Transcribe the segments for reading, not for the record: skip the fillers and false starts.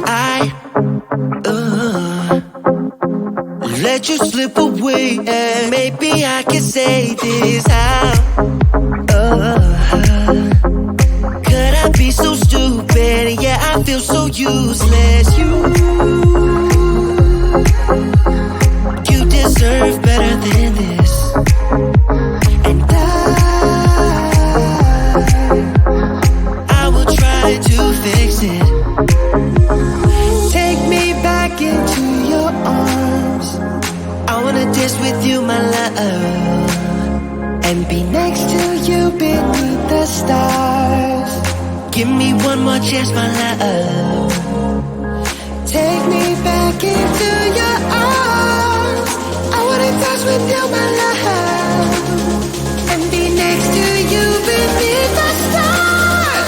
I let you slip away, and maybe I can say this out. Could I be so stupid? Yeah, I feel so useless. You deserve better than this. And I will try to fix it. Take me back into your arms. I wanna dance with you, my love, and be next to you beneath the stars. Give me one more chance, my love. Take me back into your arms. I wanna dance with you, my love, and be next to you beneath the stars.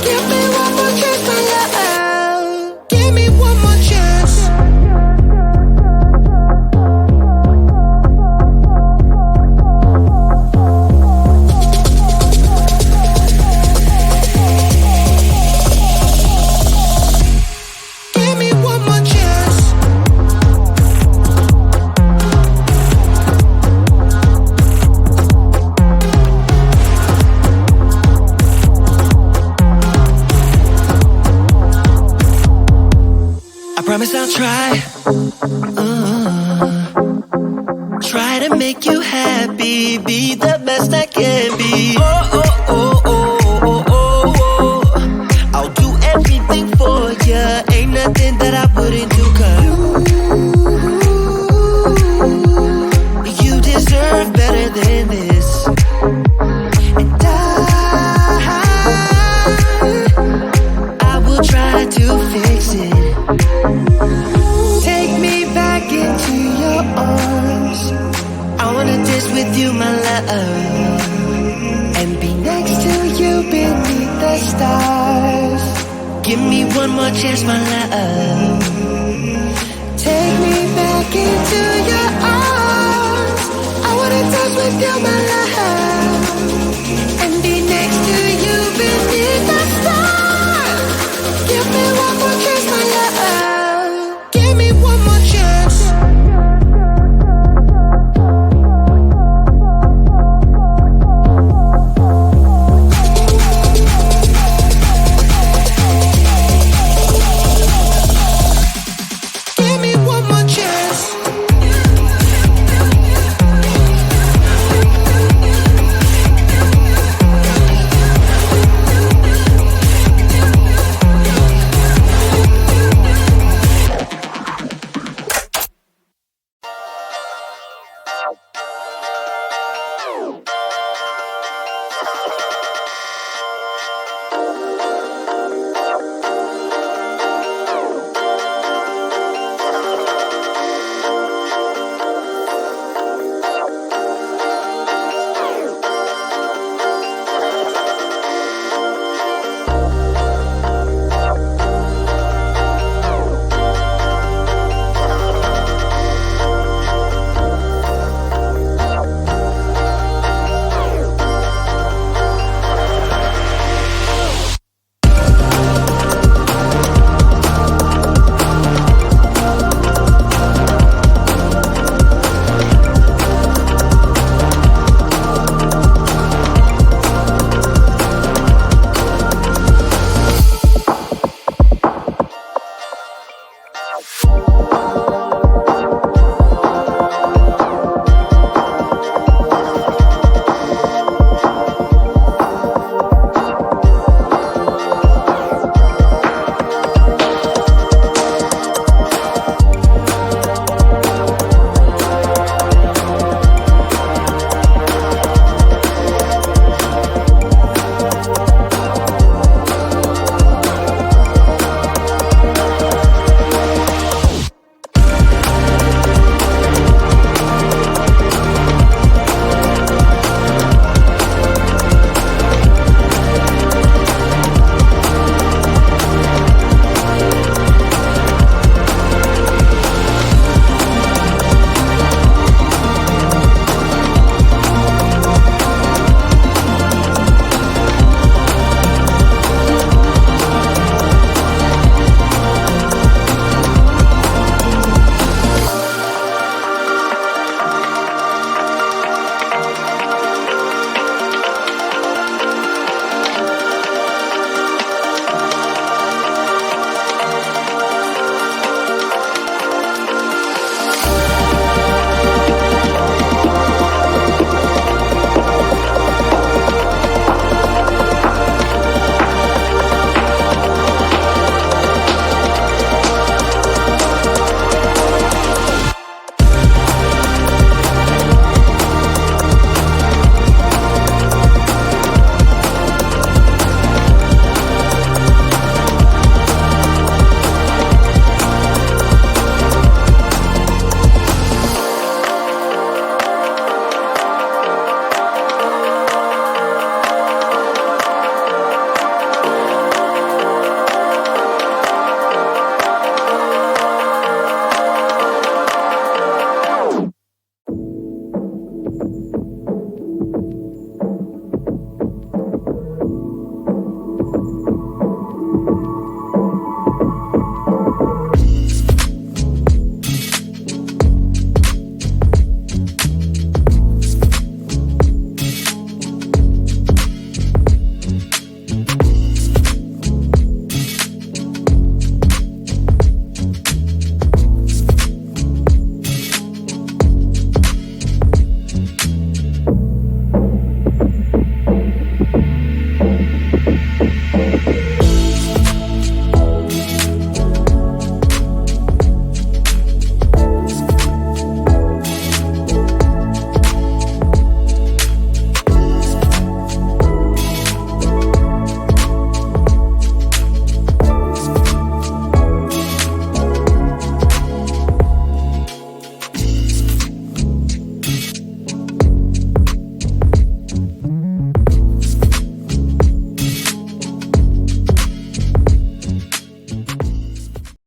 Give me one more chance, my love. Give me one more chance. Give me one more chance. I promise I'll try. Try to make you happy, be the best I can be. I'll do everything for you. Ain't nothing that I wouldn't do, 'cause you deserve better than this. And I will try to fix it. Take me back into your arms. I wanna dance with you, my love, and be next to you beneath the stars. Give me one more chance, my love.